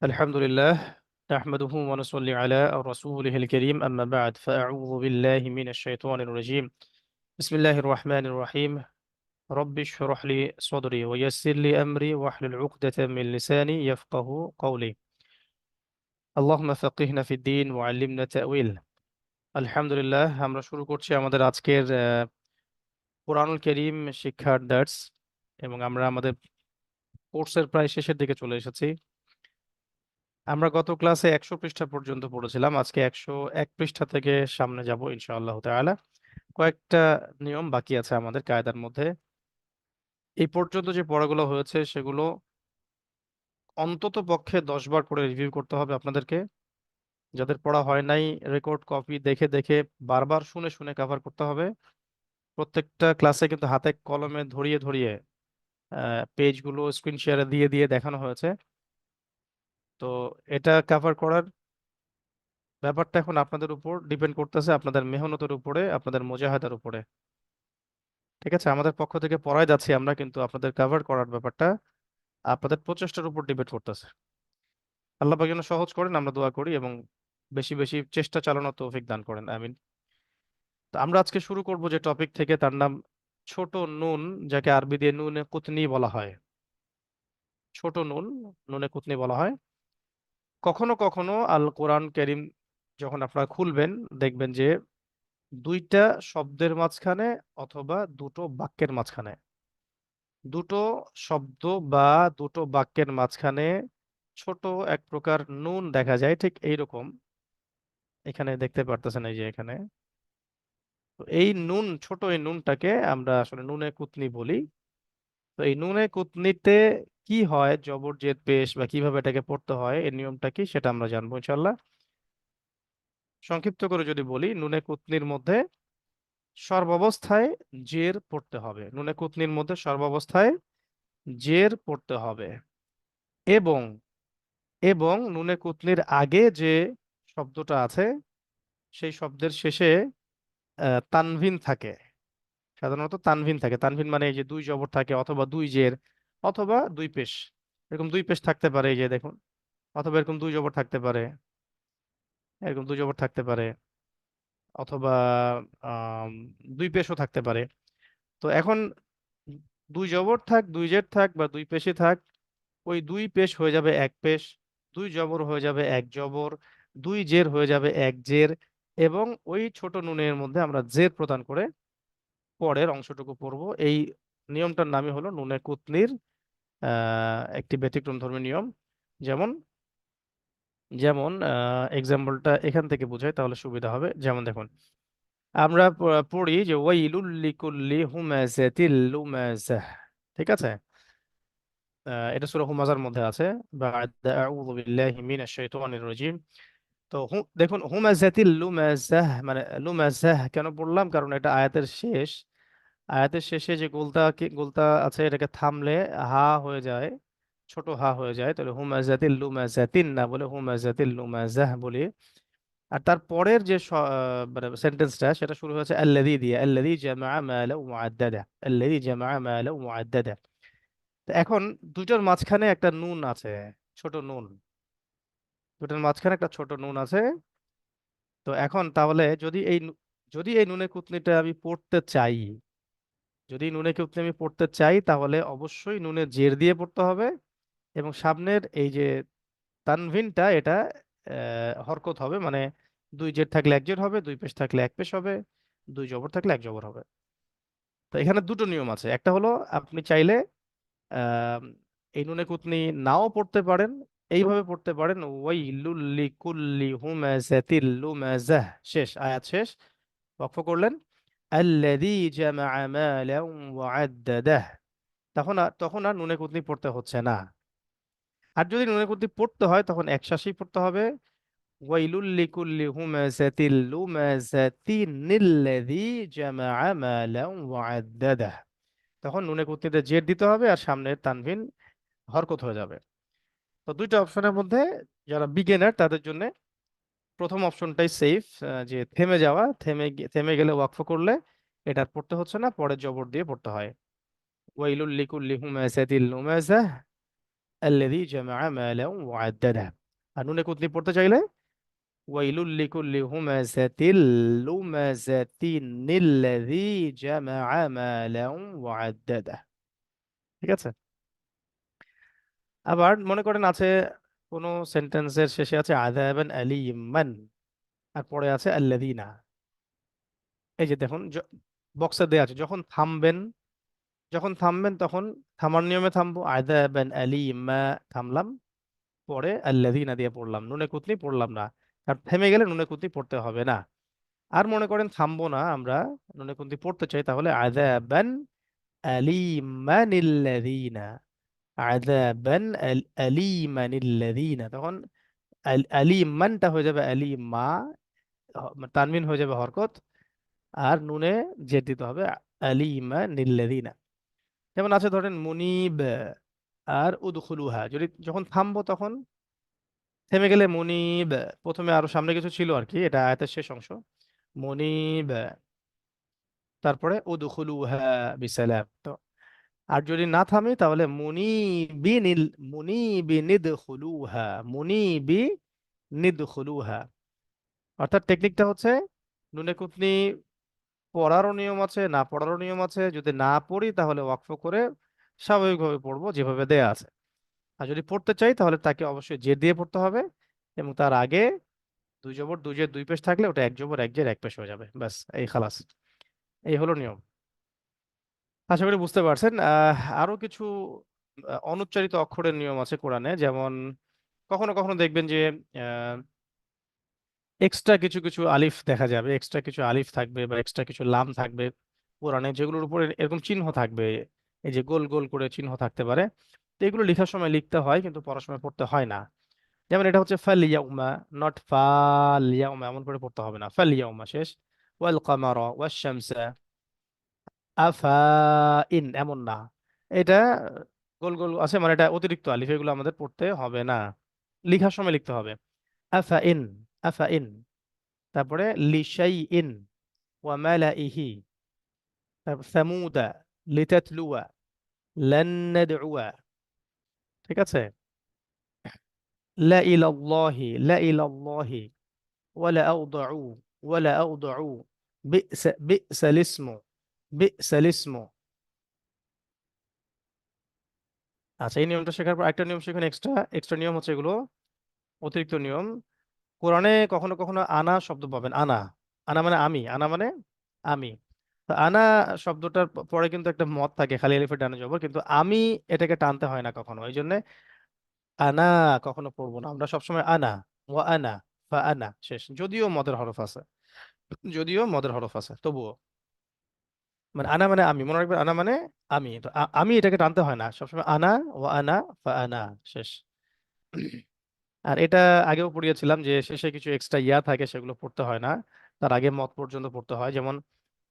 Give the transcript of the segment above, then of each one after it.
الحمد لله نحمده ونصلي على رسوله الكريم أما بعد فأعوذ بالله من الشيطان الرجيم بسم الله الرحمن الرحيم رب اشرح لي صدري ويسر لي أمري واحلل عقدة من لساني يفقه قولي اللهم فقهنا في الدين وعلمنا تأويل আলহামদুলিল্লাহ আমরা শুরু করছি আমাদের আজকের কুরআনুল কারীম শিক্ষার দার্স এবং আমরা আমাদের কোর্সের প্রায় শেষের দিকে চলে এসেছি। আমরা গত ক্লাসে 100 পৃষ্ঠা পর্যন্ত পড়েছিলাম, আজকে 101 পৃষ্ঠা থেকে সামনে যাব ইনশাআল্লাহ তাআলা। কয়েকটা নিয়ম বাকি আছে আমাদের কায়দার মধ্যে। এই পর্যন্ত যে পড়াগুলো হয়েছে সেগুলো অন্তত পক্ষে 10 বার করে রিভিউ করতে হবে আপনাদেরকে। যাদের পড়া হয় নাই রেকর্ড কপি দেখে দেখে বারবার শুনে শুনে কভার করতে হবে। প্রত্যেকটা ক্লাসে কিন্তু হাতে কলমে ধরিয়ে ধরিয়ে পেজগুলো স্ক্রিন শেয়ারে দিয়ে দিয়ে দেখানো হয়েছে। তো এটা কভার করার ব্যাপারটা এখন আপনাদের উপর ডিপেন্ড করতেছে, আপনাদের মেহনতের উপরে, আপনাদের মুজাহাদার উপরে। ঠিক আছে, আমাদের পক্ষ থেকে পড়াই যাচ্ছি আমরা, কিন্তু আপনাদের কভার করার ব্যাপারটা আপনাদের প্রচেষ্টার উপর ডিপেন্ড করতেছে। আল্লাহ পাক যেন সহজ করেন, আমরা দোয়া করি, এবং বেশি বেশি চেষ্টা চালানোর তৌফিক দান করেন, আমিন। তো আমরা আজকে শুরু করব যে টপিক থেকে, তার নাম ছোট নুন, যাকে আরবি দিয়ে নুনে কুতনি বলা হয়। ছোট নুন, নুনে কুতনি বলা হয়। কখনো কখনো আল কোরআন কারীম যখন আপনারা খুলবেন, দেখবেন যে দুইটা শব্দের মাঝখানে অথবা দুটো বাক্যের মাঝখানে, দুটো শব্দ বা দুটো বাক্যের মাঝখানে ছোট এক প্রকার নুন দেখা যায়, ঠিক এইরকম এখানে দেখতে পারতেছেন, এই যে এখানে। তো এই নুন, ছোট এই নুনটাকে আমরা আসলে নুনে কুতনি বলি। তো এই নুনে কুতনিতে কি হয়, জবর জেদ পেশ বা কিভাবে এটাকে পড়তে হয়, এই নিয়মটা কি সেটা আমরা জানবো ইনশাল্লাহ। সংক্ষিপ্ত করে যদি বলি, নুনে কুতনির মধ্যে সর্বাবস্থায় জের পড়তে হবে। নুনে কুতনির মধ্যে সর্বাবস্থায় জের পড়তে হবে। এবং এবং নুনে কুতনির আগে যে শব্দটা আছে সেই শব্দের শেষে তানভিন থাকে। সাধারণত তানভিন থাকে। তানভিন মানে এই যে দুই জবর থাকে, অথবা দুই জের, অথবা দুই পেশ। এরকম দুই পেশ থাকতে পারে, এই যে দেখুন। অথবা এরকম দুই জবর থাকতে পারে, এরকম দুই জবর থাকতে পারে, অথবা আম, দুই পেশও থাকতে পারে। তো এখন দুই জবর থাক, দুই জের থাক, বা দুই পেশই থাক, ওই দুই পেশ হয়ে যাবে এক পেশ, দুই জবর হয়ে যাবে এক জবর, দুই জের হয়ে যাবে এক জের। এবং ওই ছোট নুনের মধ্যে আমরা জের প্রদান করে পরের অংশটুকু পড়বো। এই নিয়মটার নামই হলো নুনে কুতনির একটি ব্যতিক্রম ধর্মী নিয়ম। যেমন যেমন এক্সাম্পলটা এখান থেকে বোঝাই, তাহলে সুবিধা হবে। যেমন দেখুন, আমরা পড়ি যে ওয়াইলুল লিকুল্লি হুমাযাতিল লুমাযাহ। ঠিক আছে, এটা সূরা হুমাযার মধ্যে আছে। বা'দা আউযু বিল্লাহি মিনাশ শাইতানির রাজীম। তো দেখুন, হুমাযাতিল লুমাযাহ মানে লুমাযাহ কেন পড়লাম, কারণ এটা আয়াতের শেষ। আয়াতের শেষে যে গোলতা গোলতা আছে, এটাকে থামলে হা হয়ে যায়, ছোট হা হয়ে যায়। তাহলে হুমাযাতিল লুমাযাতিন না বলে হুমাযাতিল লুমাযাহ বলি। আর তার পরের যে মানে সেন্টেন্সটা, সেটা শুরু হয়েছে আল্লাযী দিয়ে, আল্লাযী জামা মালা মুআদ্দাদা, আল্লাযী জামা মালা মুআদ্দাদা। তো এখন দুইটার মাঝখানে একটা নুন আছে, ছোট নুন। দুটার মাঝখানে একটা ছোট নুন আছে। তো এখন তাহলে যদি এই নুনে কুতনিটা আমি পড়তে চাই, যদি নুনে কুতনি আমি পড়তে চাই, তাহলে অবশ্যই নুনে জের দিয়ে পড়তে হবে। এবং সামনের এই যে তানভিনটা, এটা হরকত হবে, মানে দুই জের থাকলে এক জের হবে, দুই পেশ থাকলে এক পেশ হবে, দুই জবর থাকলে এক জবর হবে। তো এখানে দুটো নিয়ম আছে। একটা হলো আপনি চাইলে আহ এই নুনে কুতনি নাও পড়তে পারেন, এইভাবে পড়তে পারেন ওয়াইলুল লিকুল্লি হুমাযাতিল লুমাযাহ, শেষ আয়াত শেষ, ওয়াকফ করলেন আল্লাযী জামা মালান ওয়া আদ্দাদাহ। তখন আর নুনে কুতনি পড়তে হচ্ছে না। আর যদি নুনে কুতনি পড়তে হয়, তখন একশ্বাসেই পড়তে হবে, ওয়াইলুল লিকুল্লি হুমাযাতিল লুমাযাতিনিল্লাযী জামা মালান ওয়া আদ্দাদাহ। তখন নুনে কুতনিতে জের দিতে হবে, আর সামনের তানভিন হরকত হয়ে যাবে। তো দুইটা অপশনের মধ্যে যারা বিগিনার তাদের জন্য প্রথম অপশনটাই সেফ, যে থেমে যাওয়া। থেমে গেলে ওয়াকফ করলে এটা আর পড়তে হচ্ছে না, পরে জবর দিয়ে পড়তে হয়। ওয়াইলুল লিকুল্লি হুমাযাতিল লুমাযাহ, আল্লাযী জামাআ মালান ওয়া আদ্দাদা। আর নুনে কুতনি পড়তে চাইলে ওয়াইলুল লিকুল্লি হুমাযাতিল লুমাযাতিনিল্লাযী জামাআ মালান ওয়া আদ্দাদা। ঠিক আছে। আবার মনে করেন আছে কোন সেন্টেন্সের শেষে আছে আযাবান আলীমান, আর পরে আছে আল্লাযীনা। এই যে দেখুন বক্সে দেয়া আছে, যখন থামবেন তখন থামার নিয়মে থামবো, আযাবান আলীমা থামলাম, পরে আল্লাযীনা দিয়ে পড়লাম, নুনে কুতনি পড়লাম না। আর থেমে গেলে নুনে কুতনি পড়তে হবে না। আর মনে করেন থামবো না আমরা, নুনে কুতনি পড়তে চাই, তাহলে আযাবান আলীমানিল্লাযীনা, আযাবান আলীমানিল্লাযীনা। তখন আলিমানটা হয়ে যাবে আলিমা, তানবিন হয়ে যাবে হরকত, আর নুনে জের দিতে হবে, আলিমানিল্লাযীনা। যেমন আছে ধরেন মুনিব আর উদখুলুহা, যদি যখন থামবো তখন থেমে গেলে মুনিব, প্রথমে আরো সামনে কিছু ছিল আর কি, এটা আয়াতের শেষ অংশ, মুনিব, তারপরে উদখুলুহা বিসালাম। তো আর যদি না থামি তাহলে মুনিবি নিদখুলুহা, মুনিবি নিদখুলুহা। অর্থাৎ টেকনিকটা হচ্ছে নুনে কুতনি পড়ারও নিয়ম আছে, না পড়ারও নিয়ম আছে। যদি না পড়ি তাহলে ওয়াকফ করে স্বাভাবিকভাবে পড়বো যেভাবে দেয়া আছে। আর যদি পড়তে চাই তাহলে তাকে অবশ্যই জের দিয়ে পড়তে হবে, এবং তার আগে দুই জবর দুই জের দুই পেশ থাকলে ওটা এক জবর এক জের এক পেশ হয়ে যাবে, ব্যাস এই খালাস। এই হলো নিয়ম। আশা করি বুঝতে পারছেন। আরো কিছু অনুচ্চারিত অক্ষরের নিয়ম আছে কোরআনে, যেমন কখনো কখনো দেখবেন যে এক্সট্রা কিছু কিছু আলিফ দেখা যাবে, এক্সট্রা কিছু আলিফ থাকবে বা এক্সট্রা কিছু লাম থাকবে কোরআনে, যেগুলোর উপরে এরকম চিহ্ন থাকবে, এই যে গোল গোল করে চিহ্ন থাকতে পারে। তো এগুলো লেখার সময় লিখতে হয় কিন্তু পড়ার সময় পড়তে হয় না। যেমন এটা হচ্ছে ফাল ইয়াউমা, নট ফাল ইয়াউমা, এমন করে পড়তে হবে না, ফাল ইয়াউমা শেষ। ওয়াল কামারা ওয়াশ শামসা আফা ইন, এমন না। এটা গোল গোল আছে মানে এটা অতিরিক্ত আলিফ, এগুলো আমাদের পড়তে হবে না, লেখার সময় লিখতে হবে। আফা ইন, আফা ইন। তারপরে লিশাই ইন ওয়া মালাইহি, তারপর সামুদা লিতাতলুয়া লান নাদউয়া। ঠিক আছে। লা ইলাল্লাহি, লা ইলাল্লাহি, ওয়ালা আওদাউ, ওয়ালা আওদাউ, বিসাল ইসমু, বিসাল ইসমু। আচ্ছা, এই নিয়মটা শেখার পর একটা নিয়ম শিখুন, এক্সট্রা এক্সট্রা নিয়ম হচ্ছে এগুলো অতিরিক্ত নিয়ম। কোরআনে কখনো কখনো আনা শব্দ পাবেন, আনা, আনা মানে আমি, আনা মানে আমি। তো আনা শব্দটার পরে কিন্তু একটা মত থাকে, খালি আলিফের ডানে জবর, কিন্তু আমি এটাকে টানতে হয় না কখনো, এই জন্য আনা কখনো পড়বো না আমরা, সবসময় আনা, ওয়া আনা, ফা আনা শেষ, যদিও মদের হরফ আছে, যদিও মদের হরফ আছে তবুও। মানে আনা মানে আমি, মনে রাখবেন আনা মানে আমি, তো আমি এটাকে টানতে হয় না, সবসময় আনা, ওয়া আনা, ফা আনা শেষ। আর এটা আগেও পড়িয়েছিলাম যে শেষে কিছু এক্সট্রা ইয়া থাকে, সেগুলো পড়তে হয় না, তার আগে মত পর্যন্ত পড়তে হয়। যেমন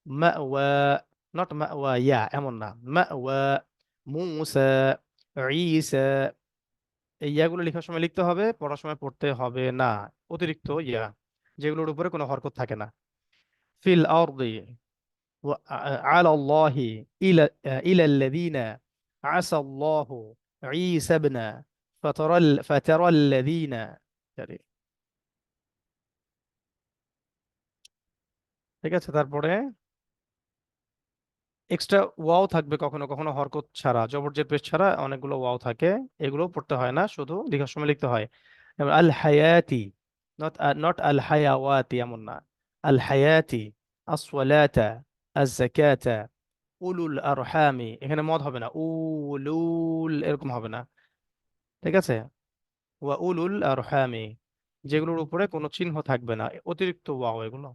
মাওয়া, নট মাওয়া ইয়া, এমন না, মাওয়া মুসা, ঈসা। এই ইয়াগুলো লেখার সময় লিখতে হবে, পড়ার সময় পড়তে হবে না। অতিরিক্ত ইয়া যেগুলোর উপরে কোনো হরকত থাকে না। ফিল আরদি আলা আল্লাহি ইলা ইলাল্লাযীনা আসাল্লাহু ঈসা ইবনা ফাতারাল্লাযীনা। ঠিক আছে। তারপরে এক্সট্রা ওয়াও থাকবে কখনো কখনো হরকত ছাড়া, জবরজের পেশ ছাড়া অনেকগুলো ওয়াও থাকে, এগুলো পড়তে হয় না, শুধু লেখার সময় লিখতে হয়। যেমন আল হায়াতি, নট নট আল হায়াওয়াতি, এমন না, আল হায়াতি, আসওয়ালাতা, আজ জাকাতা, উলুল আরহামি, এখানে মদ হবে না, উলুল এরকম হবে না। ঠিক আছে। ওয়া উলুল আরহামি, যেগুলোর উপরে কোনো চিহ্ন থাকবে না, অতিরিক্ত ওয়াও এগুলো।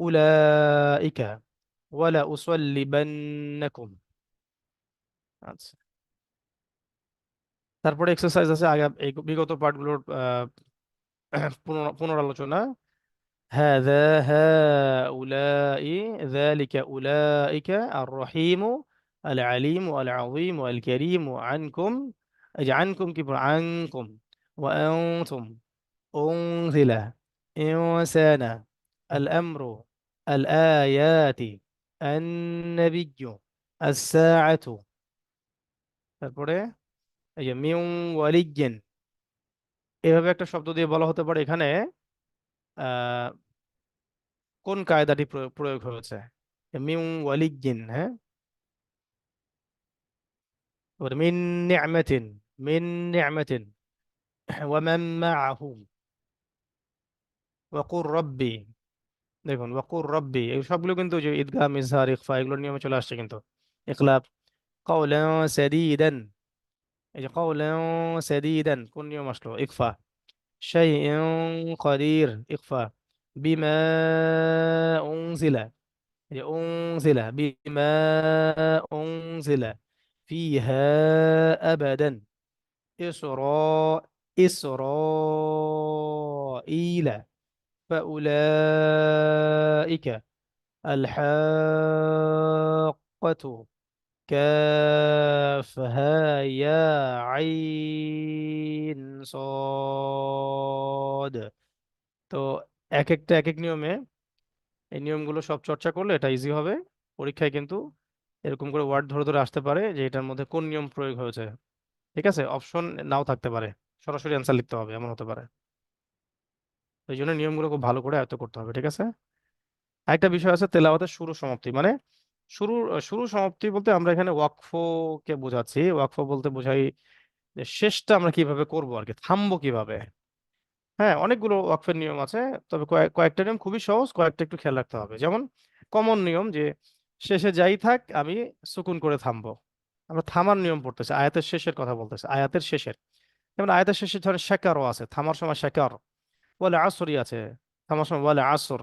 উলাইকা ওয়ালা উসাল্লিবান্নাকুম। আচ্ছা। তারপরে এক্সারসাইজ আছে আগে এই বিগত পাঠগুলোর পুনরালোচনা। هذا هؤلاء ذلك أولئك الرحيم العليم العظيم الكريم عنكم، أي عنكم كبر عنكم، وأنتم أنزل إنسان الأمر الآيات النبي الساعة। তারপরে এই যে মিউ ওয়ালিগিন, এভাবে একটা শব্দ দিয়ে বলা হতে পারে এখানে আহ কোন কায়দাটি প্রয়োগ হয়েছে। মিউ ওয়ালিগিন, হ্যাঁ। এবারে মিন নি'মাতিন, মিন নি'মাতিন ওয়া মান মাআহু ওয়া কুর রব্বি। দেখুন ওয়াকুর রব্বি, এই সবগুলো কিন্তু যে ঈদগাম ইজহার ইখফা এগুলোর নিয়মে চলে আসছে কিন্তু। ইখলাব, কাওলান সাদীদান, এই যে কাওলান সাদীদান কোন নিয়ম আসলো? ইখফা। শাইউন কাদির, ইখফা। বিমা উনজিলা, এই যে উনজিলা, বিমা উনজিলা ফিহা আবাদান। ইসরা, ইসরাঈলা ফাউলাইকা। الحاقة، كافها يا عين صاد। তো এক একটা এক এক নিয়মে, এই নিয়মগুলো সব চর্চা করলে এটা ইজি হবে। পরীক্ষায় কিন্তু এরকম করে ওয়ার্ড ধরে ধরে আসতে পারে যে এটার মধ্যে কোন নিয়ম প্রয়োগ হয়েছে। ঠিক আছে, অপশন নাও থাকতে পারে, সরাসরি অ্যান্সার লিখতে হবে এমন হতে পারে। এই জন্য নিয়মগুলো খুব ভালো করে আয়ত্ত করতে হবে। ঠিক আছে। আরেকটা বিষয় আছে তেলাওয়াতের শুরু সমাপ্তি, মানে শুরু শুরু সমাপ্তি বলতে আমরা এখানে ওয়াকফকে বোঝাচ্ছি। ওয়াকফ বলতে বোঝাই যে শেষটা আমরা কিভাবে করব আর কি, থামবো কিভাবে। হ্যাঁ, অনেকগুলো ওয়াকফের নিয়ম আছে, তবে কয়েকটা নিয়ম খুবই সহজ, কয়েকটা একটু খেয়াল রাখতে হবে। যেমন কমন নিয়ম যে শেষে যাই থাক আমি সুকুন করে থামবো। আমরা থামার নিয়ম পড়তেছি, আয়াতের শেষের কথা বলতেছি, আয়াতের শেষের। যেমন আয়াতের শেষে ধরেন শাকারও আছে, থামার সময় শাকার। ওয়ালে আসরি আছে, থামার সময় ওয়ালে আসর।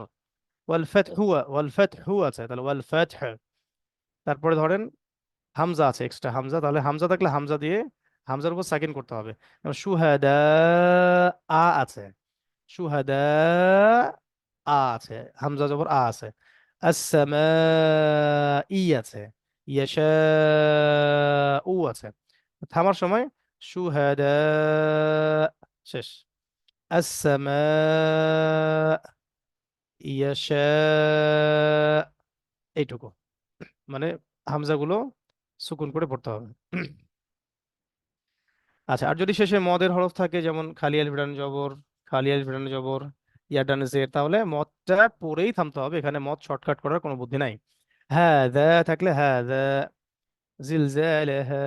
ওয়াল ফাতহু, ওয়াল ফাতহু আছে, তাহলে ওয়াল ফাতহ। তারপরে ধরেন হামজা আছে, এক্সট্রা হামজা, তাহলে হামজা থাকলে হামজা দিয়ে হামজার উপর সাকিন করতে হবে। যেমন সুহাদা আ আছে, সুহাদা আ আছে, হামজা জবর আ আছে। আসসামা ই আছে, ইয়াশা উ আছে। থামার সময় সুহাদা, শেষ। আসসামা ইয়াশা, এইটুকু, মানে হামজাগুলো সুকুন করে পড়তে হবে। আচ্ছা, আর যদি শেষে মদের হরফ থাকে, যেমন খালি আলিফ ডান জবর, খালি আলিফ ডান জবর, ইয়া ডান জের, তাহলে মদটা পরেই থামতে হবে, এখানে মদ শর্টকাট করার কোনো বুদ্ধি নাই। হ্যাঁ দা থাকলে হ্যাঁ দা, জিলজালাহা,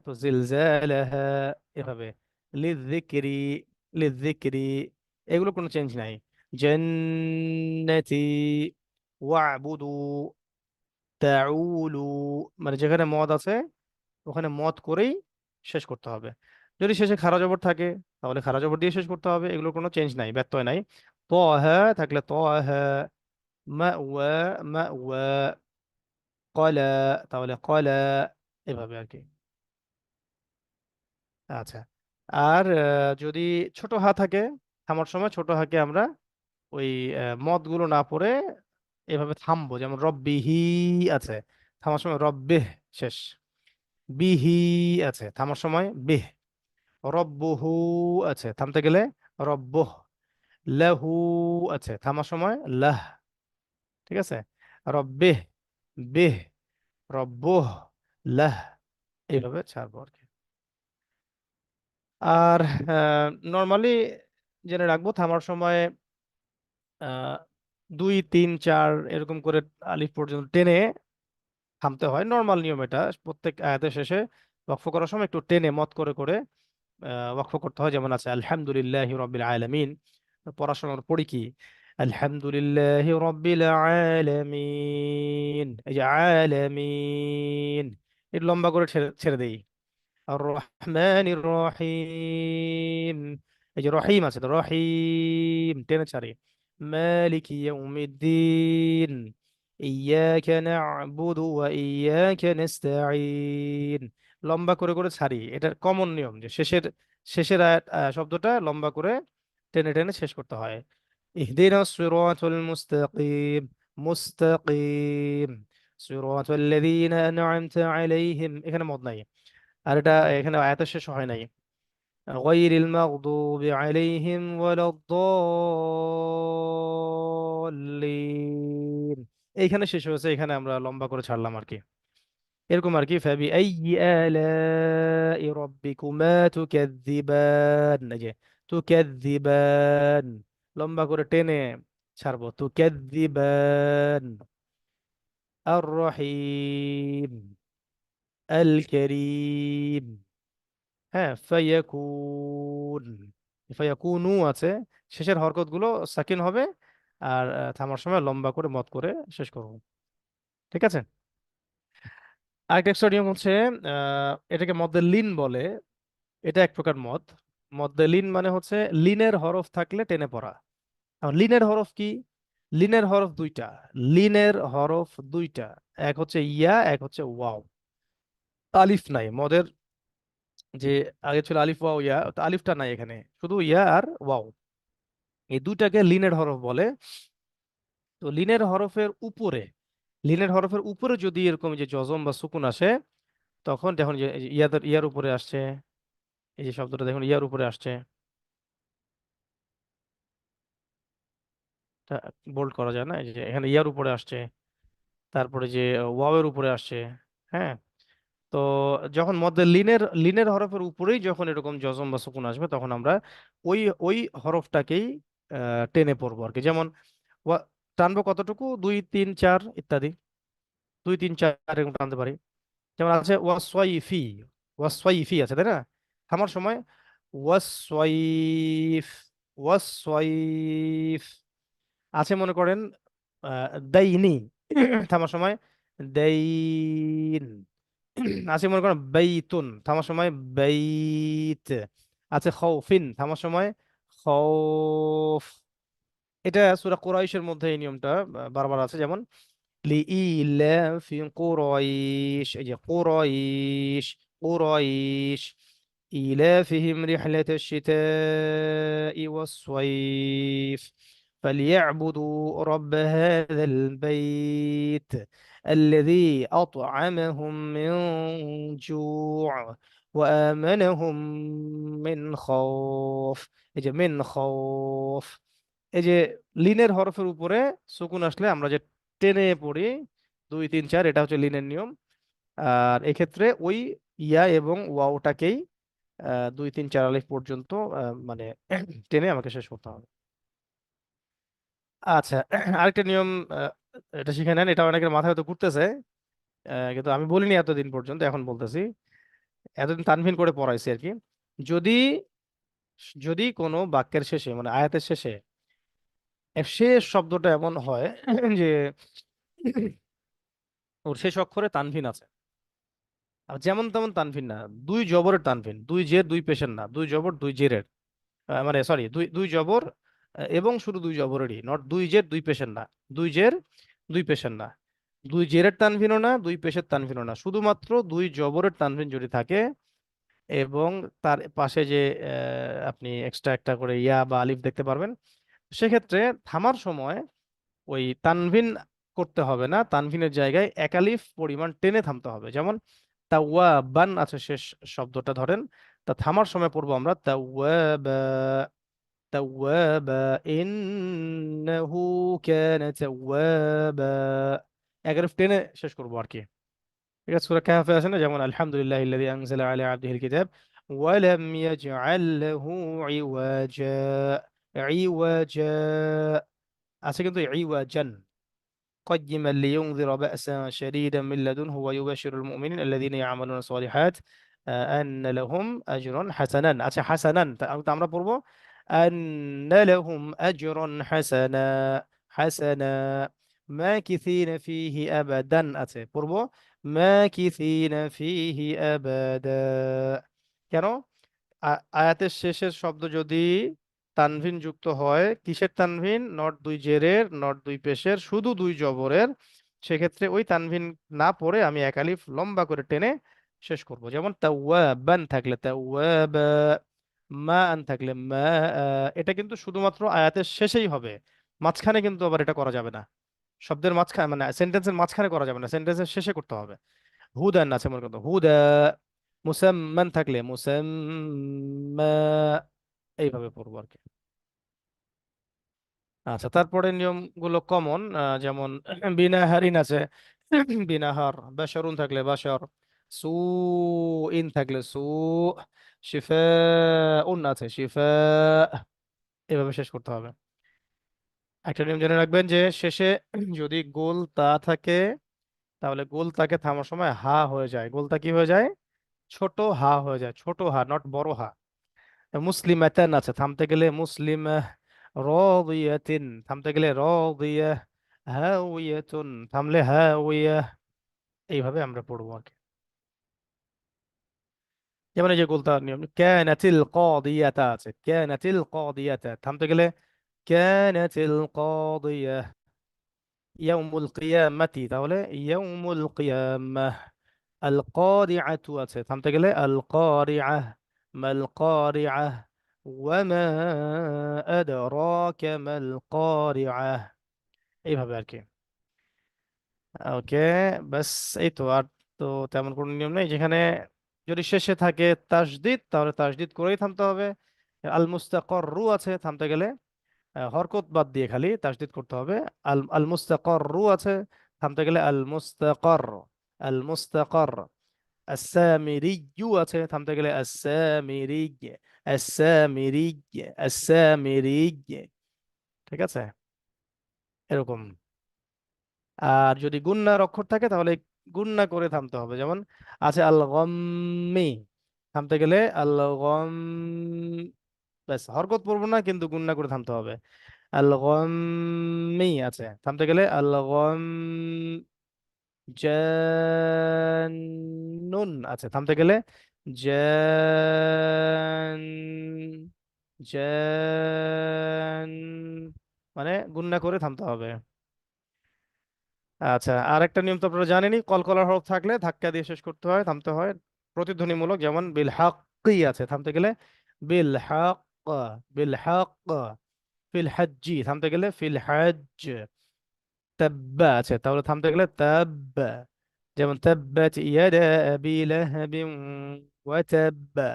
তো জিলজালাহা, এভাবে। লিযিকরি, লিযিকরি, এগুলো কোনো চেঞ্জ নাই। জান্নাতি, ওয়াবুদু, তাউলু, মানে যেখানে মদ আছে ওখানে মত করেই শেষ করতে হবে। যদি শেষে খারা জবর থাকে তাহলে খারা জবর দিয়ে শেষ করতে হবে, এগুলোর কোনো চেঞ্জ নাই, ব্যত্যয় নাই। ত হ্যাঁ থাকলে ত হ্যাঁ, মা ওয়া, মা ওয়া, কলা, তাহলে কলা, এভাবে আর কি। আচ্ছা, আর যদি ছোট হা থাকে, থামার সময় ছোট হাকে আমরা ওই মদগুলো না পড়ে এভাবে থামবো। যেমন রব্বিহি আছে, থামার সময় রব্বিহ, শেষ। বিহি আছে, থামার সময় বিহ। রব্বুহু আছে, থামতে গেলে রব্বুহ। লাহু আছে, থামার সময় লাহ। ঠিক আছে, রব্বিহ, বিহ, রব্বুহ, লাহ, এইভাবে ছাড়বো আর কি। আর নর্মালি জেনে রাখবো থামার সময় আহ, 2 3 4 এরকম করে আলিফ পর্যন্ত টেনে থামতে হয়, নর্মাল নিয়ম এটা। প্রত্যেক আয়াতের শেষে ওয়াকফ করার সময় একটু টেনে মত করে করে ওয়াকফ করতে হয়। যেমন আছে আলহামদুলিল্লাহি রাব্বিল আলামিন, পড়াশোনার পড়ি কি আলহামদুলিল্লাহি রাব্বিল আলামিন, এই যে আলামিন, এটা লম্বা করে ছেড়ে ছেড়ে দেই। আর রহমানির রহিম, এই যে রহিম আছে তো রহিম টেনে ছাড়ি। মালিকি ইয়াউমিদ্দিন, ইয়াকা না'বুদু ওয়া ইয়াকা নাস্তাঈন, লম্বা করে করে ছাড়ি। এটার কমন নিয়ম যে শেষের শেষের শব্দটা লম্বা করে টেনে টেনে শেষ করতে হয়। ইহদিনাস সিরাতাল মুস্তাকিম, মুস্তাকিম, সিরাতাল লাযীনা আন'আমতা আলাইহিম, এখানে মদ নাই। আর এটা এখানে আয়াতের শেষ হয় নাই। গায়রিল মাগদুবি আলাইহিম ওয়ালাদ-দাল্লিন, এইখানে শেষ হয়েছে, এখানে আমরা লম্বা করে ছাড়লাম আর কি। এরকম আর কি। ফাবি আইয়ি আলাই রাব্বিকুমা তুকাযযিবান, এই যে তুকাযযিবান, লম্বা করে টেনে ছাড়বো, তুকাযযিবান। আর রহিম, আল করিম। হ্যাঁ, ফায়াকুন, ফায়াকুনু আছে, শেষের হরকত গুলো সাকিন হবে। আর থামার সময় লম্বা করে মত করে শেষ করব। ঠিক আছে। আরেকটা extra নিয়ম হচ্ছে, এটাকে মদ্দে লিন বলে। এটা এক প্রকার মদ। মদ্দে লিন মানে হচ্ছে লিনের হরফ থাকলে টেনে পড়া। আর লিনের হরফ কি? লিনের হরফ দুইটা। লিনের হরফ দুইটা, এক হচ্ছে ইয়া, এক হচ্ছে ওয়াও। আলিফ নাই মদের, যে আগে ছিল আলিফ ওয়াও ইয়া, তো আলিফটা নাই এখানে, শুধু ইয়া আর ওয়াও। এই দুইটাকে লিনের হরফ বলে। তো লিনের হরফের উপরে যদি এরকম যে জজম বা সুকুন আসে, তখন দেখুন যে এই যে ইয়াদের ইয়ার উপরে আসছে, এই যে শব্দটা দেখুন ইয়ার উপরে আসছে, বোল্ড করা যায় না, এই যে এখানে ইয়ার উপরে আসছে, তারপরে যে ওয়াও এর উপরে আসছে। হ্যাঁ। তো যখন মধ্যে লিনের হরফের উপরেই যখন এরকম জজম বা সুকুন আসবে, তখন আমরা ওই ওই হরফটাকেই টেনে পড়বো আর কি। যেমন টানবো কতটুকু, দুই তিন চার ইত্যাদি, দুই তিন চার এরকম টানতে পারি। যেমন আছে ওয়াসওয়াইফি, ওয়াসওয়াইফি আছে তাই না? থামার সময় ওয়াসওয়াইফ, ওয়াসওয়াইফ। আছে মনে করেন দাইনি, থামার সময় দাইন। আছে মনে করেন বাইতুন, থামার সময় বাইত। আছে খাউফিন, থামার সময় খাউফ। এটা সূরা কুরাইশের মধ্যে এই নিয়মটা বারবার আছে। যেমন লিইলাফি কুরাইশ, এই যে কুরাইশ, কুরাইশ إيلافهم رحلة الشتاء والصيف فليعبدوا رب هذا البيت الذي أطعمهم من جوع وآمنهم من خوف। এই যে মিন খৌফ, এই যে লিনের হরফের উপরে সুকুন আসলে আমরা যে টেনে পড়ি দুই তিন চার, এটা হচ্ছে লিনের নিয়ম। আর এক্ষেত্রে ওই ইয়া এবং ওয়াওটাকেই দুই তিন চার আলিফ পর্যন্ত মানে টেনে আমাকে শেষ করতে হবে। আচ্ছা, আরেকটা নিয়ম, এটা শিখে নেন, এটা অনেকের মাথায় হয়তো ঘুরতেছে, কিন্তু আমি বলিনি এতদিন পর্যন্ত, এখন বলতেছি। এতদিন তানভিন করে পড়াইছি আর কি। যদি যদি কোনো বাক্যের শেষে মানে আয়াতের শেষে এর শেষ শব্দটা এমন হয় যে ওর শেষ অক্ষরে তানভিন আছে, আর যেমন তেমন তানভিন না, দুই জবরের তানভিন, দুই জের দুই পেশের না, দুই জবর দুই জেরের, মানে সরি, দুই দুই জবর এবং শুধু দুই জবরেরই, নট দুই জের দুই পেশের না, দুই জের দুই পেশের না, দুই জেরের তানভিনও না, দুই পেশের তানভিনও না, শুধুমাত্র দুই জবরের তানভিন যদি থাকে, এবং তার পাশে যে আপনি এক্সট্রা একটা করে ইয়া বা আলিফ দেখতে পারবেন, সেক্ষেত্রে থামার সময় ওই তানভিন করতে হবে না, তানভিনের জায়গায় একালিফ পরিমাণ টেনে থামতে হবে। যেমন তাওয়াবান আছে শেষ শব্দটা ধরেন, তা থামার সময় পড়বো আমরা তাওয়াবা, তাওয়াবা, ইন্নাহু কানা তাওয়াবা, একালিফ টেনে শেষ করবো আর কি। ঠিক আছে। সূরা কাহফে আছে না, যেমন আলহামদুলিল্লাহিল্লাযী আনজালা আলা আবদিহিল কিতাব ওয়া লাম ইয়াজআল লাহু ইওয়াজা, ইওয়াজা আছে কিন্তু ইওয়াজান। قيما لينذر بأسا شديدا من لدنه ويبشر المؤمنين الذين يعملون الصالحات أن لهم أجرا حسنا। আচ্ছা হাসানান আমরা পড়বো أن لهم أجرا حسنا، حسنا ماكثين فيه أبدا আছে পড়বো ماكثين فيه أبدا। কেন? আয়াতের শেষের শব্দ যদি তানভিন যুক্ত হয়, কিসের তানভিন? নট দুই জেরের, নট দুই পেশের, শুধু দুই জবরের, সেক্ষেত্রে ওই তানভিন না পড়ে আমি এক আলিফ লম্বা করে টেনে শেষ করব। যেমন তাওয়াবান থাকলে তাওয়াবা, মা আন থাকলে মা। এটা কিন্তু শুধুমাত্র আয়াতের শেষেই হবে, মাঝখানে কিন্তু আবার এটা করা যাবে না। শব্দের মাঝখানে মানে সেন্টেন্সের মাঝখানে করা যাবে না, সেন্টেন্সের শেষে করতে হবে। হুদান আছে মনে করতো হুদা, মুসাম্মান থাকলে মুসাম্মা, এইভাবে পড়বো আর কি। আচ্ছা, তারপরে নিয়মগুলো কমন, যেমন বিনা হারিন আছে, বিনাহার, বাশারুন থাকলে বাশার, সু ইন থাকলে সু, শিফা উন আছে শিফা, এভাবে শেষ করতে হবে। একটা নিয়ম জেনে রাখবেন যে শেষে যদি গোল তা থাকে, তাহলে গোল তাকে থামার সময় হা হয়ে যায়, গোলতা কি হয়ে যায়, ছোট হা হয়ে যায়, ছোট হা, নট বড় হা। মুসলিমাতান আছে, থামতে গেলে মুসলিম, রাদিয়াতিন থামতে গেলে রাদিয়া, হাওয়াইয়াতুন থামলে হাওয়াইয়া। এইভাবে আমরা পড়বো আর কি। যেমন এই যে গোলতা নিয়ম, কানাতিল কাদিয়াতা আছে, কানাতিল কাদিয়াতা থামতে গেলে কানাতিল কাদিয়া। ইয়াউমুল কিয়ামাতি তাহলে ইয়াউমুল কিয়ামাহ। আল কারিআতু আছে, থামতে গেলে আল কারিআহ, মাল কারিআহ, ওয়ামা আদরাকা মাল কারিআহ। এইভাবে আর কি। ওকে, বাস, এই তো। আর তো তেমন কোনো নিয়ম নেই। যেখানে যদি শেষে থাকে তাসদিদ, তাহলে তাসদিদ করেই থামতে হবে। আল মুস্তাকররু আছে, থামতে গেলে হরকত বাদ দিয়ে খালি তাসদিদ করতে হবে। আল আল মুস্তাকররু আছে, থামতে গেলে আল মুস্তাকর, আল মুস্তাকর। আসামিরিয়্যু আছে, থামতে গেলে আসামিরিয়, আসামিরিয়, আসামিরিয়। ঠিক আছে, এরকম। আর যদি গুন্নার অক্ষর থাকে তাহলে গুন্না করে থামতে হবে। যেমন আছে আল গম্মি, থামতে গেলে আল গম, ব্যাস হরকত পড়বো না, কিন্তু গুন্না করে থামতে হবে। আল গম্মি আছে, থামতে গেলে আল গম, জান্নুন আছে, থামতে গেলে জান, জান, মানে গুন্না করে থামতে হবে। আচ্ছা, আর একটা নিয়ম তো আপনারা জানেনই, কলকলার হরফ থাকলে ধাক্কা দিয়ে শেষ করতে হয়, থামতে হয়। প্রতিধ্বনিমূলক, যেমন বিল হাক্কি আছে, থামতে গেলে বিল হক, বিল হক। ফিল হাজ্জি থামতে গেলে ফিল হাজ্জ। তাব্বা আছে, তাহলে থামতে গেলে তাব্বা। যেমন তাব্বাত ইয়াদা আবি লাহাবিন ওয়া তাব্বা,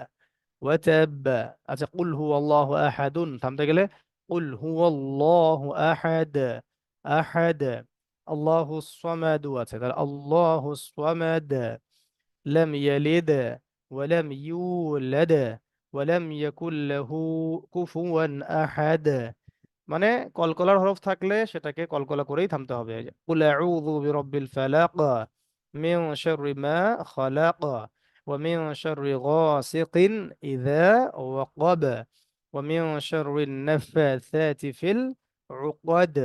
ওয়া তাব্বা। আচ্ছা, কুল হুয়াল্লাহু আহাদুন থামতে গেলে কুল হুয়াল্লাহু আহাদ, আহাদ। আল্লাহু সামাদু আছে, তাহলে আল্লাহু সামাদ। লাম ইয়ালিদ ওয়ালাম ইউলাদ ওয়ালাম ইয়াকুল লাহু কুফুয়ান আহাদ। মানে কলকলার হরফ থাকলে সেটাকে কলকলা করেই থামতে হবে। কুল আউযু বিরাব্বিল ফালাক, মিন শাররি মা খালাক, ওয়া মিন শাররি গাসিকিন ইযা ওয়াকাব, ওয়া মিন শাররিন নাফাসাতি ফিল উকাদ।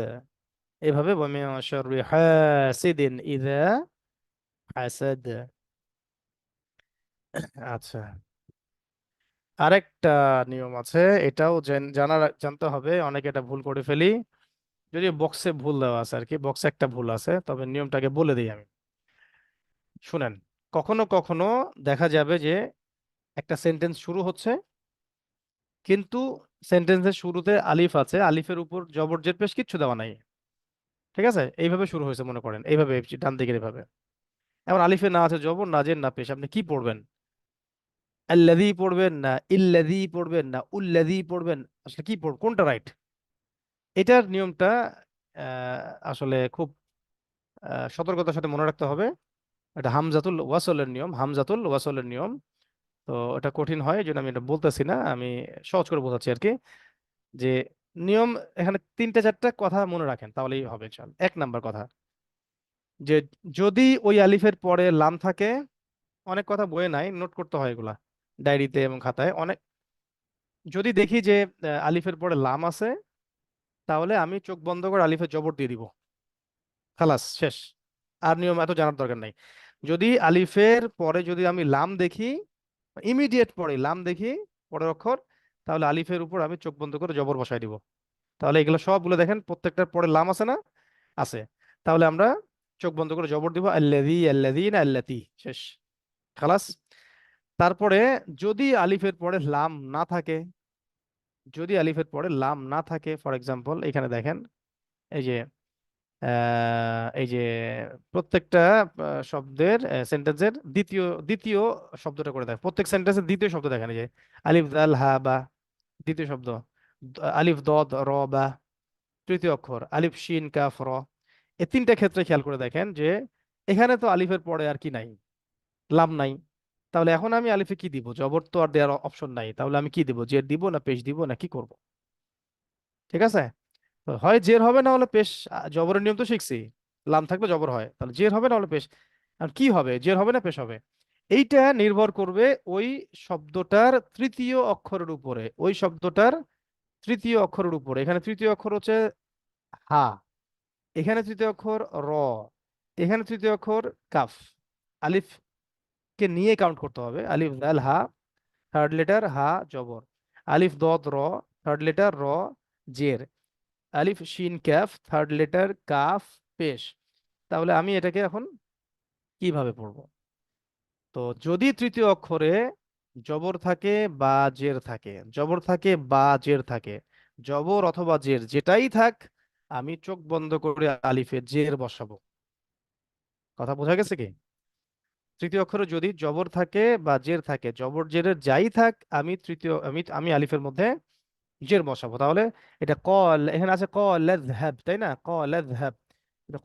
এভাবে ওয়া মিন শাররি হাসিদিন ইযা হাসাদ। আচ্ছা, আরেকটা নিয়ম আছে, এটাও জানতে হবে, অনেকে এটা ভুল করে ফেলি। যদি বক্সে ভুল দেওয়া আছে আর কি, বক্সে একটা ভুল আছে, তবে নিয়মটাকে বলে দিই আমি। শুনেন, কখনো কখনো দেখা যাবে যে একটা সেন্টেন্স শুরু হচ্ছে, কিন্তু সেন্টেন্সের শুরুতে আলিফ আছে, আলিফের উপর জবর জের পেশ কিচ্ছু দেওয়া নাই। ঠিক আছে, এইভাবে শুরু হয়েছে মনে করেন, এইভাবে ডান দিকের এইভাবে। এখন আলিফে না আছে জবর, না জের, না পেশ, আপনি কি পড়বেন? আল্লাযী পড়বেন না ইল্লাযী পড়বেন না উল্লাযী পড়বেন? আসলে কি পড়ব, কোনটা রাইট? এটার নিয়মটা আসলে খুব সতর্কতার সাথে মনে রাখতে হবে। এটা হামজাতুল ওয়াসলের নিয়ম, হামজাতুল ওয়াসলের নিয়ম। তো এটা কঠিন হয়, এই জন্য আমি এটা বলতেছি না, আমি সহজ করে বোঝাচ্ছি আর কি। যে নিয়ম, এখানে তিনটা চারটা কথা মনে রাখেন তাহলেই হবে। চল, এক নাম্বার কথা, যে যদি ওই আলিফের পরে লাম থাকে, অনেক কথা বইয়ে নাই, নোট করতে হয় এগুলা ডায়েরিতে এবং খাতায় অনেক। যদি দেখি যে আলিফের পরে লাম আছে, তাহলে আমি চোখ বন্ধ করে আলিফের জবর দিয়ে দিব, খালাস শেষ। আর নিয়ম এত জানার দরকার নাই। যদি আলিফের পরে যদি আমি লাম দেখি, ইমিডিয়েট পরে লাম দেখি, পরের অক্ষর, তাহলে আলিফের উপর আমি চোখ বন্ধ করে জবর বসাই দিব। তাহলে এগুলো সবগুলো দেখেন, প্রত্যেকটার পরে লাম আছে না? আছে। তাহলে আমরা চোখ বন্ধ করে জবর দিব, আল্লাযী, আল্লাযীনা, আল্লাতী, শেষ, খালাস। তারপরে যদি আলিফের পরে লাম না থাকে, যদি আলিফের পরে লাম না থাকে, ফর এক্সাম্পল এখানে দেখেন, এই যে এই যে প্রত্যেকটা শব্দের, সেন্টেন্সের দ্বিতীয় দ্বিতীয় শব্দটা করে দেয়, প্রত্যেক সেন্টেন্সের দ্বিতীয় শব্দ দেখেন, এই যে আলিফ দাল হা বা, দ্বিতীয় শব্দ। আলিফ দদ র বা, তৃতীয় অক্ষর। আলিফ শিন কাফ র। এই তিনটা ক্ষেত্রে খেয়াল করে দেখেন যে এখানে তো আলিফের পরে আর কি নাই, লাম নাই। তাহলে এখন আমি আলিফে কি দিব? জবর তো আর দেওয়ার অপশন নাই, তাহলে আমি কি দিব? জের দিব না পেশ দিব না কি করব? ঠিক আছে, তো হয় জের হবে না হলে পেশ। জবরের নিয়ম তো শিখছি, লাম থাকলে জবর হয়, তাহলে জের হবে না হলে পেশ। আর কি হবে, জের হবে না পেশ হবে? এইটা নির্ভর করবে ওই শব্দটার তৃতীয় অক্ষরের উপরে, ওই শব্দটার তৃতীয় অক্ষরের উপরে। এখানে তৃতীয় অক্ষর হচ্ছে হা, এখানে তৃতীয় অক্ষর র, এখানে তৃতীয় অক্ষর কাফ। আলিফ কে নিয়ে কাউন্ট করতে হবে। আলিফ দাল হা, থার্ড লেটার হা জবর। আলিফ দদ র, থার্ড লেটার র জের। আলিফ শিন ক্যাফ, থার্ড লেটার কাফ পেশ। তাহলে আমি এটাকে এখন কিভাবে পড়বো? তো যদি তৃতীয় অক্ষরে জবর থাকে বা জের থাকে, জবর থাকে বা জের থাকে, জবর অথবা জের যেটাই থাক, আমি চোখ বন্ধ করে আলিফে জের বসাবো। কথা বোঝা গেছে কি? তৃতীয় অক্ষরে যদি জবর থাকে বা জের থাকে, জবর জেরের যাই থাক, আমি তৃতীয় আমি আমি আলিফের মধ্যে জের বসাবো। তাহলে এটা কল, এখানে আছে কল হ্যাব, তাই না? কল হ্যাব,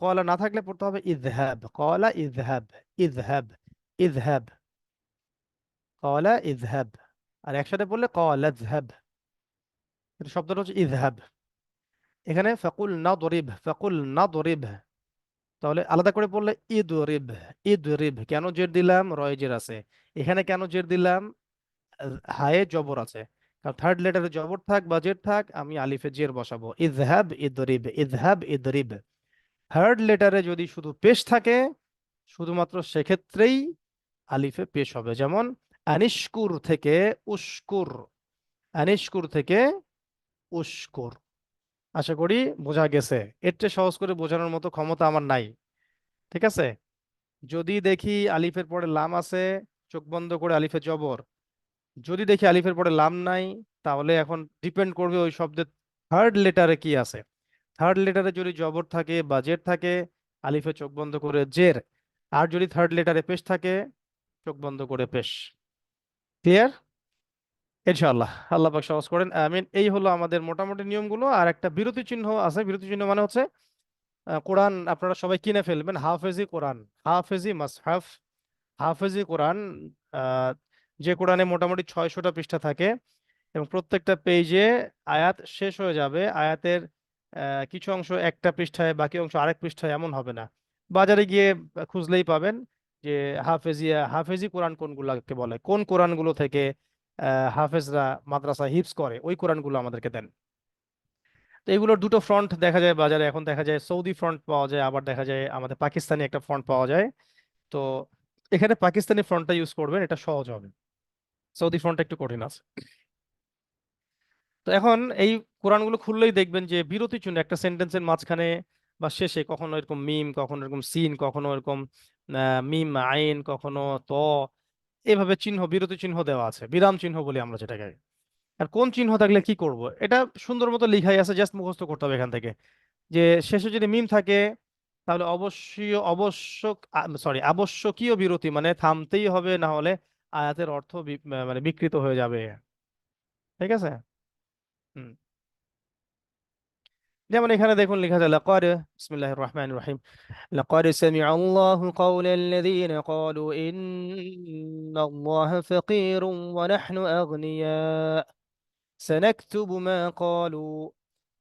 কলা না থাকলে পড়তে হবে ইযহাব, কলা ইযহাব, ইযহাব, ইযহাব, কলা ইযহাব। আর একসাথে পড়লে কলা যহাব, শব্দটা হচ্ছে ইযহাব। এখানে ফাকুল নাদরিব, ফাকুল নাদরিব, তাহলে আলাদা করে পড়লে ইদরিব, ইদরিব। কেন জের দিলাম? রয় জের আছে। এখানে কেন জের দিলাম? হায়ে জবর আছে। কারণ থার্ড লেটারে জবর থাক বা জের থাক, আমি আলিফে জের বসাবো। ইযহাব ইদরিব, ইযহাব ইদরিব। থার্ড লেটারে যদি শুধু পেশ থাকে, শুধুমাত্র সেক্ষেত্রেই আলিফে পেশ হবে। যেমন আনিশকুর থেকে উস্কুর, আনিশকুর থেকে উস্কুর। আশা করি বোঝা গেছে। এর চেয়ে সহজ করে বোঝানোর মতো ক্ষমতা আমার নাই। ঠিক আছে, যদি দেখি আলিফের পরে লাম আছে, চোখ বন্ধ করে আলিফে জবর। যদি দেখি আলিফের পরে লাম নাই, তাহলে এখন ডিপেন্ড করবে ওই শব্দের থার্ড লেটারে কি আছে। থার্ড লেটারে যদি জবর থাকে বা জের থাকে, আলিফে চোখ বন্ধ করে জের। আর যদি থার্ড লেটারে পেশ থাকে, চোখ বন্ধ করে পেশ। ক্লিয়ার? ইনশাআল্লাহ, আল্লাহ পাক সহজ করেন, আমিন। এই হলো আমাদের মোটামুটি নিয়মগুলো। আর একটা বিরতি চিহ্ন আছে। বিরতি চিহ্ন মানে হচ্ছে কোরআন আপনারা সবাই কিনে ফেলবেন, হাফেজি কোরআন, হাফেজি মাসহাফ, হাফেজি কোরআন। আহ, যে কোরআনে মোটামুটি 600টা পৃষ্ঠা থাকে, এবং প্রত্যেকটা পেজে আয়াত শেষ হয়ে যাবে, আয়াতের কিছু অংশ একটা পৃষ্ঠায়, বাকি অংশ আরেক পৃষ্ঠায়, এমন হবে না। বাজারে গিয়ে খুঁজলেই পাবেন যে হাফেজি কোরআন কোনগুলোকে বলে, কোন কোরআনগুলো থেকে হাফেজরা মাদ্রাসা হিফজ করে, ওই কোরআনগুলো আমাদেরকে দেন। তো এগুলোর দুটো ফ্রন্ট দেখা যায় বাজারে এখন, দেখা যায় সৌদি ফ্রন্ট পাওয়া যায়, আবার দেখা যায় আমাদের পাকিস্তানি একটা ফ্রন্ট পাওয়া যায়। তো এখানে পাকিস্তানি ফ্রন্টটা ইউজ করবেন, এটা সহজ হবে। সৌদি ফ্রন্ট একটু কঠিন আছে। তো এখন এই কোরআনগুলো খুললেই দেখবেন যে বিরতি চিহ্ন একটা সেন্টেন্সের মাঝখানে বা শেষে, কখনো এরকম মিম, কখনো এরকম সিন, কখনো এরকম মিম আইন, কখনো ত, এভাবে চিহ্ন, বিরতি চিহ্ন দেওয়া আছে, বিরাম চিহ্ন বলি আমরা যেটাকে। আর কোন চিহ্ন থাকলে কি করব, এটা সুন্দর মতো লিখাই আছে, জাস্ট মুখস্থ করতে হবে এখান থেকে। যে শেষে যদি মিম থাকে, তাহলে অবশ্যই অবশ্যক, সরি, আবশ্যকীয় বিরতি, মানে থামতেই হবে, না হলে আয়াতের অর্থ মানে বিকৃত হয়ে যাবে। ঠিক আছে। হুম। যেমন এখানে দেখুন লেখা আছে লাকাদ, বিসমিল্লাহির রহমানির রহিম, লাকাদ সামিআ আল্লাহু কাওলাল্লাযীনা ক্বালু ইন্নাল্লাহা ফাকীরুন ওয়া নাহনু আগনিয়া সানাকতুবু মা ক্বালু।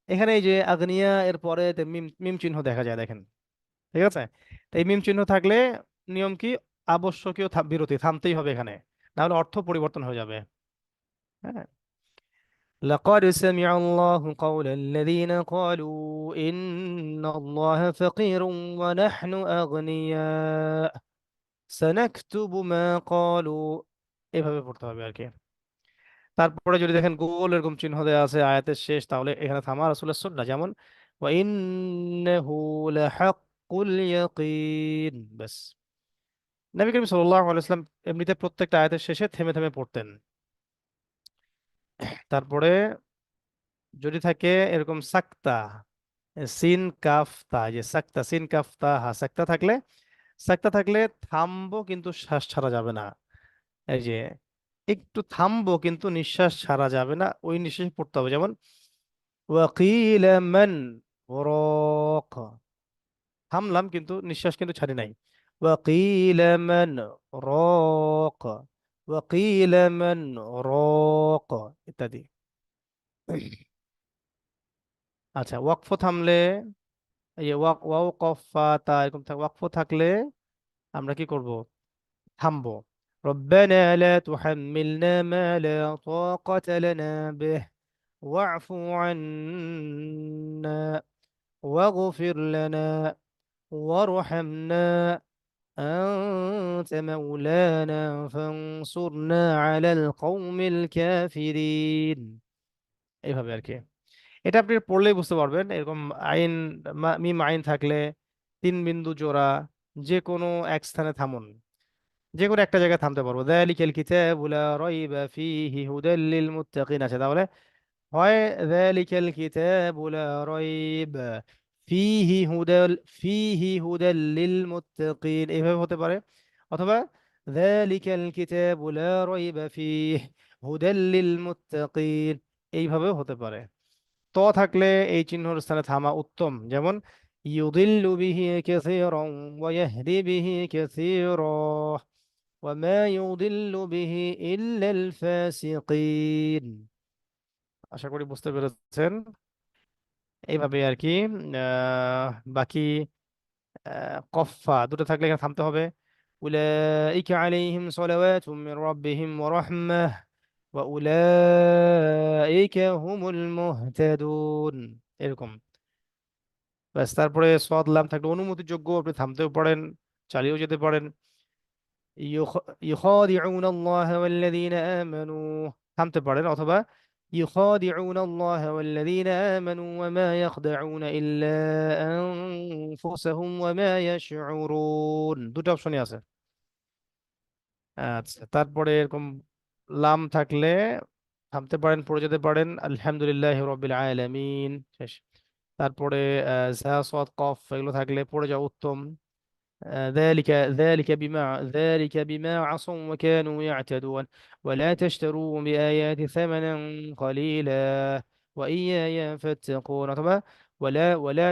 এখানে এই যে আগনিয়া এর পরে মিম, মিম চিহ্ন দেখা যায়, দেখেন। ঠিক আছে, তো এই মিম চিহ্ন থাকলে নিয়ম কি? আবশ্যকীয় বিরতি, থামতেই হবে এখানে, না হলে অর্থ পরিবর্তন হয়ে যাবে। হ্যাঁ, لقد سمع الله قول الذين قالوا إن الله فقير ونحن أغنياء سنكتب ما قالوا। এভাবে পড়তে হবে আর কি। তারপরে যদি দেখেন গোল এরকম চিহ্ন দেওয়া আছে আয়াতের শেষ, তাহলে এখানে থামা রাসূলের সুন্নাহ। যেমন وإنه لحق اليقين بس। নবী করিম সাল্লাল্লাহু আলাইহি ওয়াসাল্লাম এমনিতে প্রত্যেকটা আয়াতের শেষে থেমে থেমে পড়তেন। তারপরে যদি থাকে এরকম সাক্তা, সিন কাফ তা, যে সাক্তা, সিন কাফ তা হা, সাক্তা থাকলে, সাক্তা থাকলে থামবো কিন্তু শ্বাস ছাড়া যাবে না। এই যে একটু থামবো কিন্তু নিঃশ্বাস ছাড়া যাবে না, ওই নিঃশ্বাসে পড়তে হবে। যেমন ওয়াকিল মান রাক, থামলাম কিন্তু নিঃশ্বাস কিন্তু ছাড়ি নাই। وقيل من راق وقيل من راق ইত্যাদি। আচ্ছা, ওয়াকফ থামলে, এই যে ওয়াও কফ ফা তা এরকম ওয়াকফ থাকলে আমরা কি করব? থামবো। ربنا لا تحملنا ما لا طاقة لنا به واعف عنا واغفر لنا وارحمنا أنت مولانا فانصرنا على القوم الكافرين। এইভাবে আর কি। এটা আপনি পড়লেই বুঝতে পারবেন। এরকম আইন, মিম আইন থাকলে তিন বিন্দু জোড়া যে কোনো এক স্থানে থামুন, যে কোনো একটা জায়গায় থামতে পারবো। যালিকাল কিতাবু লা রাইবা ফীহি হুদাল লিল মুত্তাকিন আছে, তাহলে হয় যালিকাল কিতাবু লা রাইব ফীহি হুদাল ফীহি হুদাল লিল মুত্তাকিন, এইভাবে হতে পারে। অথবা যালিকাল কিতাবু লা রাইবা ফীহি হুদাল লিল মুত্তাকিন, এইভাবেও হতে পারে। ত থাকলে এই চিহ্নর স্থানে থামা উত্তম, যেমন ইউদিল্লু বিহি কাসীরান ওয়া ইয়াহদি বিহি কাসীরা ওয়া মা ইউদিল্লু বিহি ইল্লাল ফাসিকিন। আশা করি বুঝতে পেরেছেন। এইভাবে আর কি। বাকি কফা দুটো থাকলে এখানে থামতে হবে। উলাইকা আলাইহিম সালাওয়াতুম মির রাব্বিহিম ওয়া রাহমাহ ওয়া উলাইকা হুমুল মুহতাদুন, এরকম। ব্যাস, তারপরে সদ লাম থাকলে অনুমতিযোগ্য, আপনি থামতেও পারেন, চালিয়েও যেতে পারেন। يخادعون الله والذين آمنوا থামতে পারেন, অথবা يخادعون الله والذين آمنوا وما يخدعون إلا أنفسهم وما يشعرون, দুটো অপশনই আছে। আচ্ছা, তারপরে এরকম লাম থাকলে থামতে পারেন, পড়ে যেতে পারেন। আলহামদুলিল্লাহ রবিল আলামিন, শেষ। তারপরে ঝা সদ কফ এগুলো থাকলে পড়ে যাওয়া উত্তম। ذلك بما عصوا وكانوا يعتدون ولا تشتروا بآياتي ثمنا قليلا وإياي فاتقون. طبعا ولا